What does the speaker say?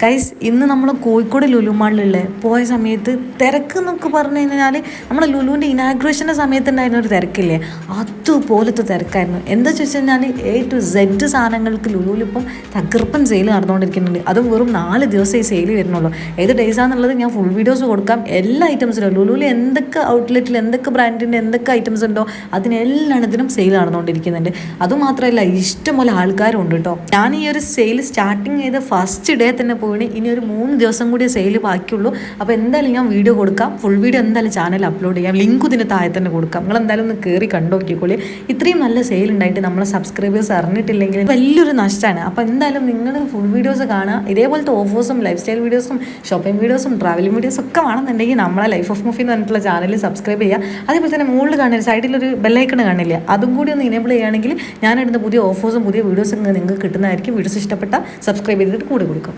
Guys ഇന്ന് നമ്മൾ കോഴിക്കോട് ലുലു മാളിലുള്ള പോയ സമയത്ത് തിരക്ക് എന്നൊക്കെ പറഞ്ഞു കഴിഞ്ഞാൽ നമ്മുടെ ലുലുവിൻ്റെ ഇനാഗ്രേഷൻ്റെ സമയത്ത് ഉണ്ടായിരുന്ന ഒരു തിരക്കില്ലേ, അതുപോലത്തെ തിരക്കായിരുന്നു. എന്താ ചോദിച്ചു കഴിഞ്ഞാൽ A to Z സാധനങ്ങൾക്ക് ലുലുവിൽ ഇപ്പം തകർപ്പൻ സെയിൽ നടന്നുകൊണ്ടിരിക്കുന്നുണ്ട്. അതും വെറും 4 ദിവസം ഈ സെയിൽ വരുന്നുള്ളൂ. ഏത് ഡേയ്സാണെന്നുള്ളത് ഞാൻ ഫുൾ വീഡിയോസ് കൊടുക്കാം. എല്ലാ ഐറ്റംസിനും ലുലുവിൽ എന്തൊക്കെ ഔട്ട്ലെറ്റിൽ എന്തൊക്കെ ബ്രാൻഡിൻ്റെ എന്തൊക്കെ ഐറ്റംസ് ഉണ്ടോ അതിനെല്ലാത്തിനും സെയിൽ നടന്നുകൊണ്ടിരിക്കുന്നുണ്ട്. അതുമാത്രമല്ല ഇഷ്ടംപോലെ ആൾക്കാരുണ്ട് കേട്ടോ. ഞാൻ ഈ ഒരു സെയിൽ സ്റ്റാർട്ടിങ് ചെയ്ത ഫസ്റ്റ് ഡേ തന്നെ ഇനി ഒരു 3 ദിവസം കൂടി സെയിൽ ബാക്കിയുള്ളൂ. അപ്പോൾ എന്തായാലും ഞാൻ വീഡിയോ കൊടുക്കാം, ഫുൾ വീഡിയോ എന്തായാലും ചാനൽ അപ്ലോഡ് ചെയ്യാം, ലിങ്ക് ഇതിന് താഴെ തന്നെ കൊടുക്കാം. നിങ്ങൾ എന്തായാലും ഒന്ന് കയറി കണ്ടോക്കിക്കോളി. ഇത്രയും നല്ല സെയിൽ ഉണ്ടായിട്ട് നമ്മളെ സബ്സ്ക്രൈബേഴ്സ് അറിഞ്ഞിട്ടില്ലെങ്കിൽ വലിയൊരു നഷ്ടമാണ്. അപ്പോൾ എന്തായാലും നിങ്ങൾ ഫുൾ വീഡിയോസ് കാണുക. ഇതേപോലത്തെ ഓഫേഴ്സും ലൈഫ് സ്റ്റൈൽ വീഡിയോസും ഷോപ്പിംഗ് വീഡിയോസും ട്രാവലിംഗ് വീഡിയോസും ഒക്കെ വേണമെന്നുണ്ടെങ്കിൽ നമ്മളെ ലൈഫ് ഓഫ് മൂഫി എന്ന് പറഞ്ഞിട്ടുള്ള ചാനലിൽ സബ്സ്ക്രൈബ് ചെയ്യുക. അതേപോലെ തന്നെ മുകളിൽ കാണുന്ന സൈഡിലൊരു ബെല്ലൈക്കൺ കാണില്ല, അതും കൂടി ഒന്ന് ഇനേബിൾ ചെയ്യുകയാണെങ്കിൽ ഞാനിടുന്ന പുതിയ ഓഫേഴ്സും പുതിയ വീഡിയോസും നിങ്ങൾക്ക് കിട്ടുന്നതായിരിക്കും. വീഡിയോസ് ഇഷ്ടപ്പെട്ട സബ്സ്ക്രൈബ് ചെയ്തിട്ട് കൂടെ കൊടുക്കും.